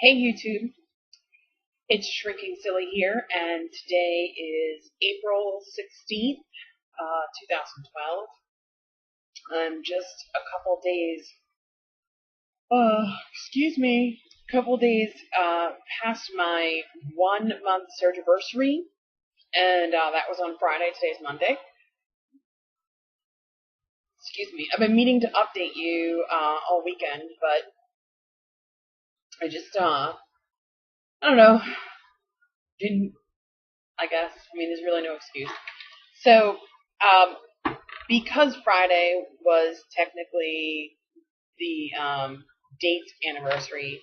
Hey YouTube, it's Shrinking Silly here, and today is April 16th, 2012. I'm just a couple days, couple days past my 1 month surgiversary, and that was on Friday. Today's Monday. Excuse me. I've been meaning to update you all weekend, but I just, I don't know, didn't, I guess. I mean, there's really no excuse. So, because Friday was technically the date anniversary,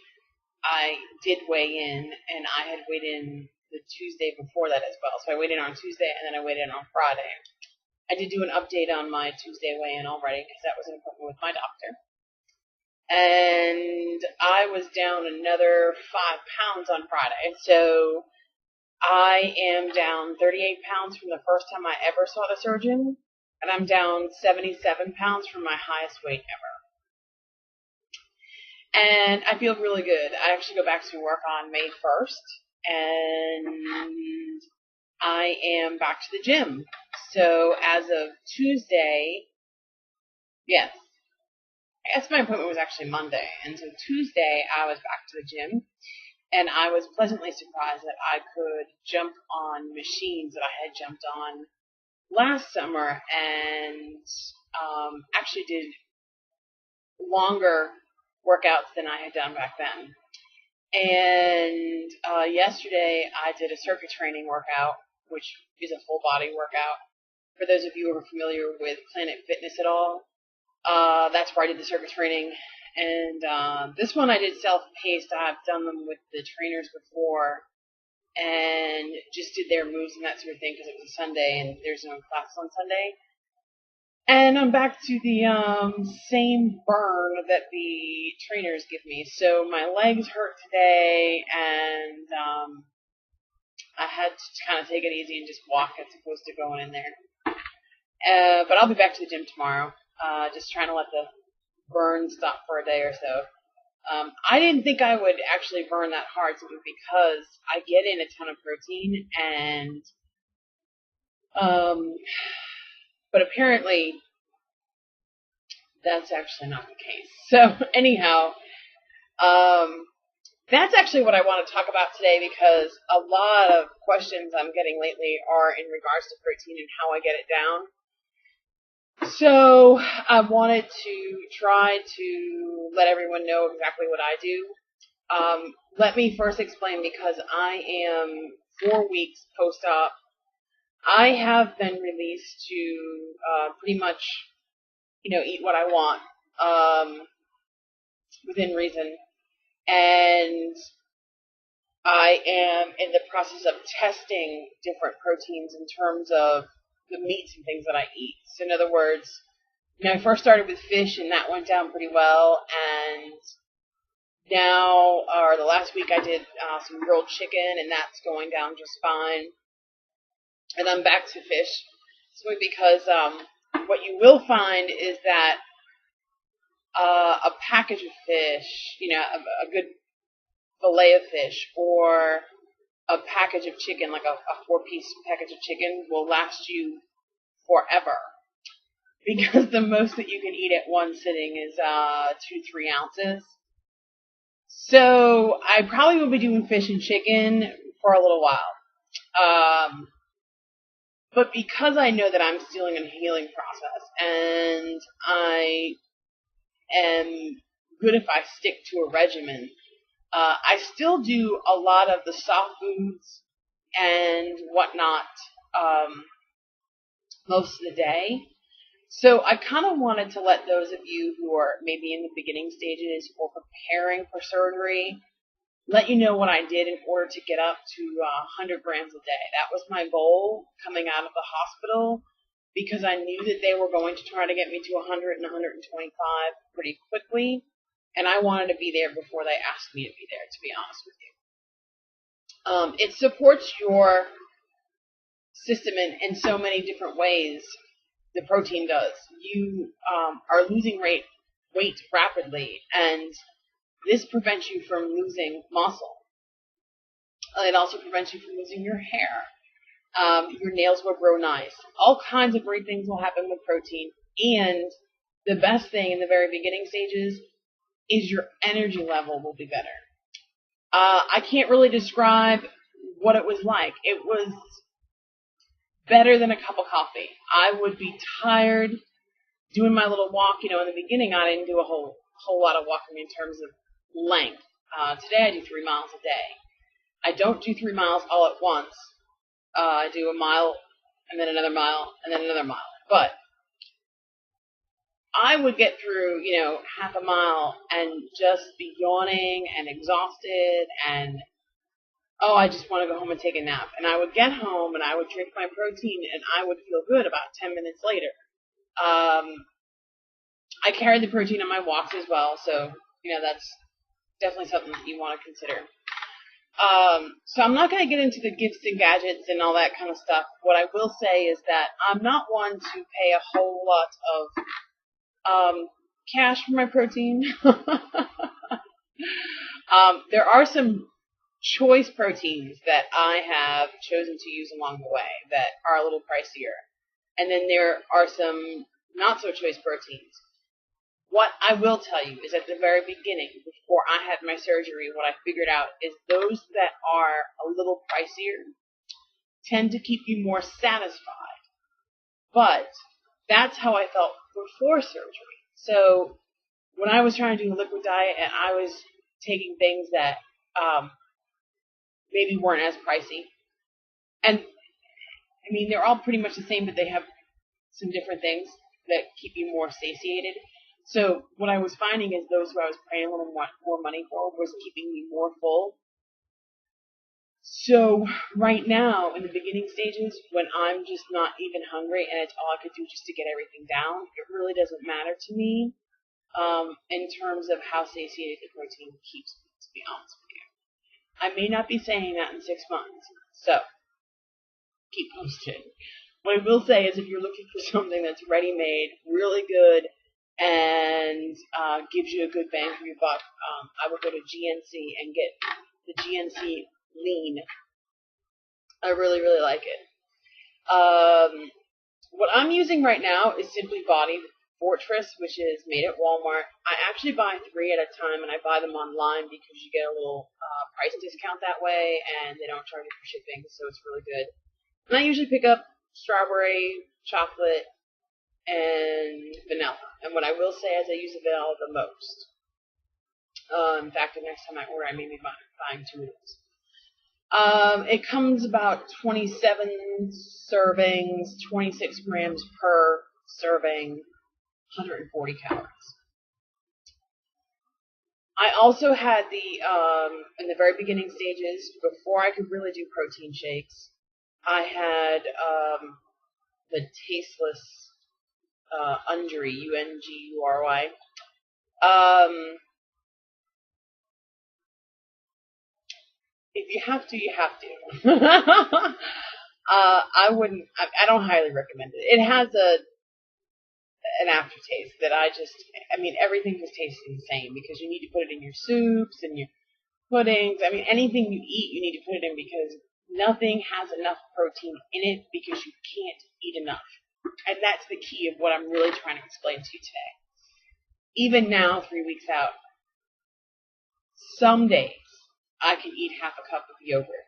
I did weigh in, and I had weighed in the Tuesday before that as well. So I weighed in on Tuesday, and then I weighed in on Friday. I did do an update on my Tuesday weigh-in already, because that was an appointment with my doctor. And I was down another 5 pounds on Friday. So I am down 38 pounds from the first time I ever saw the surgeon, and I'm down 77 pounds from my highest weight ever. And I feel really good. I actually go back to work on May 1st, and I am back to the gym. So as of Tuesday, yes, I guess my appointment was actually Monday, and so Tuesday I was back to the gym, and I was pleasantly surprised that I could jump on machines that I had jumped on last summer, and actually did longer workouts than I had done back then. And yesterday I did a circuit training workout, which is a full body workout. For those of you who are familiar with Planet Fitness at all, that's where I did the circuit training. And this one I did self-paced. I've done them with the trainers before, and just did their moves and that sort of thing because it was a Sunday and there's no class on Sunday. And I'm back to the same burn that the trainers give me. So my legs hurt today, and I had to kind of take it easy and just walk as opposed to going in there. But I'll be back to the gym tomorrow. Just trying to let the burn stop for a day or so. I didn't think I would actually burn that hard simply because I get in a ton of protein, and but apparently that's actually not the case. So anyhow, that's actually what I want to talk about today, because a lot of questions I'm getting lately are in regards to protein and how I get it down. So I wanted to try to let everyone know exactly what I do. Let me first explain, because I am 4 weeks post-op. I have been released to pretty much, eat what I want within reason. And I am in the process of testing different proteins in terms of the meats and things that I eat. So in other words, I first started with fish, and that went down pretty well. And now, or the last week, I did some grilled chicken, and that's going down just fine. And I'm back to fish, simply because what you will find is that a package of fish, a good fillet of fish, or a package of chicken, like a 4-piece package of chicken, will last you forever. Because the most that you can eat at one sitting is 2-3 ounces. So I probably will be doing fish and chicken for a little while. But because I know that I'm still in a healing process, and I am good if I stick to a regimen, I still do a lot of the soft foods and whatnot most of the day. So I kind of wanted to let those of you who are maybe in the beginning stages or preparing for surgery, let you know what I did in order to get up to 100 grams a day. That was my goal coming out of the hospital, because I knew that they were going to try to get me to 100 and 125 pretty quickly, and I wanted to be there before they asked me to be there, to be honest with you. It supports your system in so many different ways. The protein does. You are losing weight rapidly, and This prevents you from losing muscle. It also prevents you from losing your hair. Your nails will grow nice. All kinds of great things will happen with protein. And the best thing in the very beginning stages is your energy level will be better. I can't really describe what it was like. It was better than a cup of coffee. I would be tired doing my little walk. In the beginning, I didn't do a whole lot of walking in terms of length. Today, I do 3 miles a day. I don't do 3 miles all at once. I do a mile, and then another mile, and then another mile. But I would get through, half a mile and just be yawning and exhausted and, I just want to go home and take a nap. And I would get home and I would drink my protein and I would feel good about 10 minutes later. I carried the protein on my walks as well, so, that's definitely something that you want to consider. So I'm not going to get into the gifts and gadgets and all that kind of stuff. What I will say is that I'm not one to pay a whole lot of cash for my protein. There are some choice proteins that I have chosen to use along the way that are a little pricier. And then there are some not so choice proteins. What I will tell you is at the very beginning, before I had my surgery, what I figured out is those that are a little pricier tend to keep you more satisfied. But that's how I felt before surgery. So when I was trying to do a liquid diet and I was taking things that maybe weren't as pricey, and I mean they're all pretty much the same, but they have some different things that keep you more satiated. So what I was finding is those who I was paying a little more money for was keeping me more full. So right now, in the beginning stages, when I'm just not even hungry and it's all I could do just to get everything down, it really doesn't matter to me in terms of how satiated the protein keeps me, to be honest with you. I may not be saying that in 6 months, so keep posted. What I will say is if you're looking for something that's ready-made, really good, and gives you a good bang for your buck, I would go to GNC and get the GNC Lean. I really, really like it. What I'm using right now is Simply Body Fortress, which is made at Walmart. I actually buy 3 at a time, and I buy them online because you get a little price discount that way, and they don't charge you for shipping, so it's really good. And I usually pick up strawberry, chocolate, and vanilla. And what I will say is I use the vanilla the most. In fact, the next time I order, I may be buying 2 of those. It comes about 27 servings, 26 grams per serving, 140 calories. I also had in the very beginning stages, before I could really do protein shakes, I had the tasteless Unguri, Unguri. If you have to, you have to. I don't highly recommend it. It has an aftertaste that everything just tastes the same because you need to put it in your soups and your puddings. Anything you eat, you need to put it in because nothing has enough protein in it because you can't eat enough. And that's the key of what I'm really trying to explain to you today. Even now, 3 weeks out, some days I can eat half a cup of yogurt.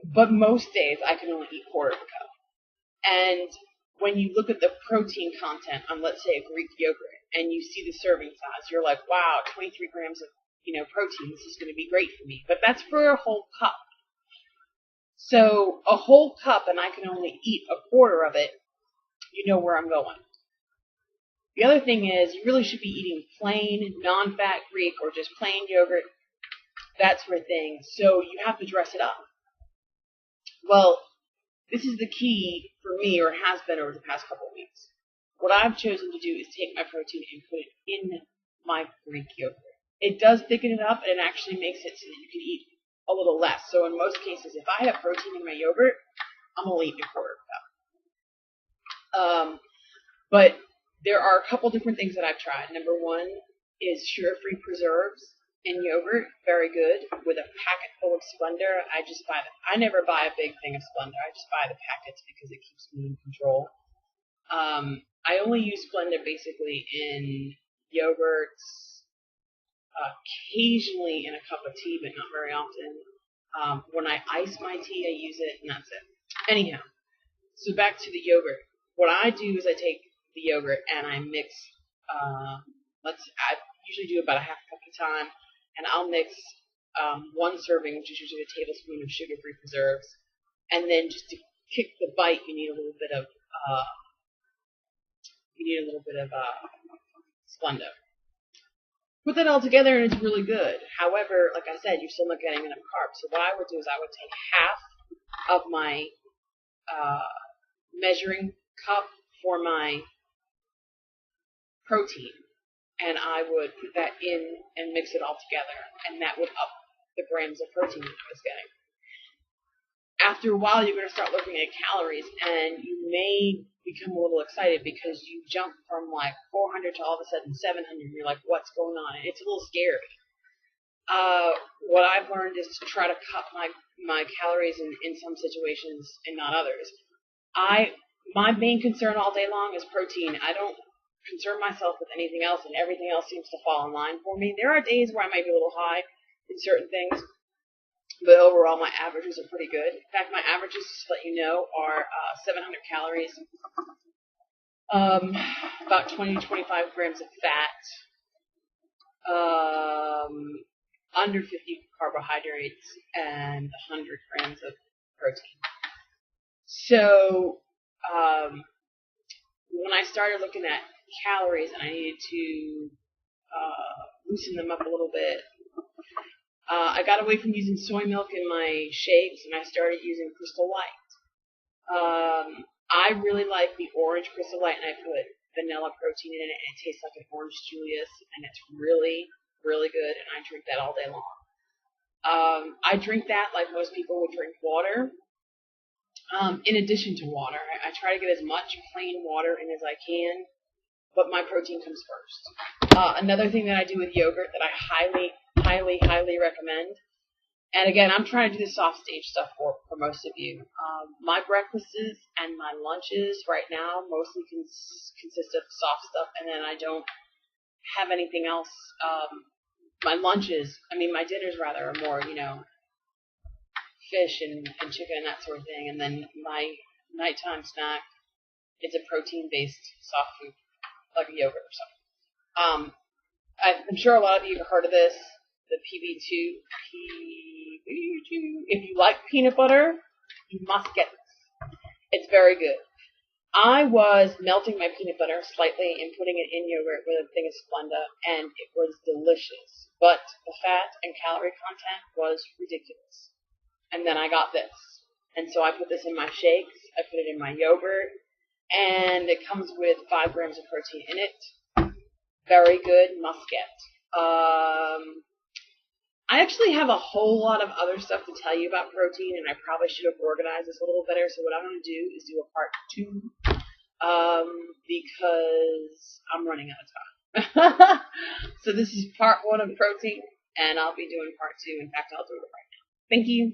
But most days I can only eat quarter of a cup. And when you look at the protein content on, let's say, a Greek yogurt, and you see the serving size, you're like, wow, 23 grams of protein, this is going to be great for me. But that's for a whole cup. So a whole cup, and I can only eat a quarter of it, you know where I'm going. The other thing is, you really should be eating plain, non-fat Greek, or just plain yogurt, that sort of thing. So you have to dress it up. Well, this is the key for me, or has been over the past couple of weeks. What I've chosen to do is take my protein and put it in my Greek yogurt. It does thicken it up, and it actually makes it so that you can eat a little less. So in most cases, if I have protein in my yogurt, I'm only eating a quarter of a cup. But there are a couple different things that I've tried. Number one, is sugar-free preserves in yogurt. Very good. With a packet full of Splenda. I never buy a big thing of Splenda. I just buy the packets because it keeps me in control. I only use Splenda basically in yogurts, occasionally in a cup of tea, but not very often. When I ice my tea, I use it, and that's it. Anyhow, so back to the yogurt. What I do is I take the yogurt and I mix. I usually do about a half cup at a time, and I'll mix one serving, which is usually a tablespoon of sugar-free preserves, and then just to kick the bite, you need a little bit of Splenda. Put that all together and it's really good. However, like I said, you're still not getting enough carbs. So what I would do is I would take half of my measuring cup for my protein, and I would put that in and mix it all together, and that would up the grams of protein that I was getting. After a while, you're going to start looking at calories, and you may become a little excited because you jump from like 400 to all of a sudden 700, and you're like, what's going on? And it's a little scary. What I've learned is to try to cut my calories in some situations and not others. My main concern all day long is protein. I don't concern myself with anything else, and everything else seems to fall in line for me. There are days where I might be a little high in certain things, but overall my averages are pretty good. In fact, my averages, just to let you know, are 700 calories, about 20 to 25 grams of fat, under 50 carbohydrates, and 100 grams of protein. So when I started looking at calories and I needed to loosen them up a little bit, I got away from using soy milk in my shakes and I started using Crystal Light. I really like the orange Crystal Light, and I put vanilla protein in it, and it tastes like an orange Julius, and it's really, really good, and I drink that all day long. I drink that like most people would drink water. In addition to water, I try to get as much plain water in as I can, but my protein comes first. Another thing that I do with yogurt that I highly, highly, highly recommend, and again, I'm trying to do the soft stage stuff for most of you. My breakfasts and my lunches right now mostly consist of soft stuff, and then I don't have anything else. My dinners rather are more, fish and chicken and that sort of thing, and then my nighttime snack is a protein-based soft food, like a yogurt or something. I'm sure a lot of you have heard of this, the PB2. If you like peanut butter, you must get this. It's very good. I was melting my peanut butter slightly and putting it in yogurt with a thing of Splenda, and it was delicious. But the fat and calorie content was ridiculous. And then I got this. And so I put this in my shakes, I put it in my yogurt, and it comes with 5 grams of protein in it. Very good, must get. I actually have a whole lot of other stuff to tell you about protein, and I probably should have organized this a little better. So what I'm going to do is do a part 2, because I'm running out of time. So this is part 1 of protein, and I'll be doing part 2. In fact, I'll do it right now. Thank you.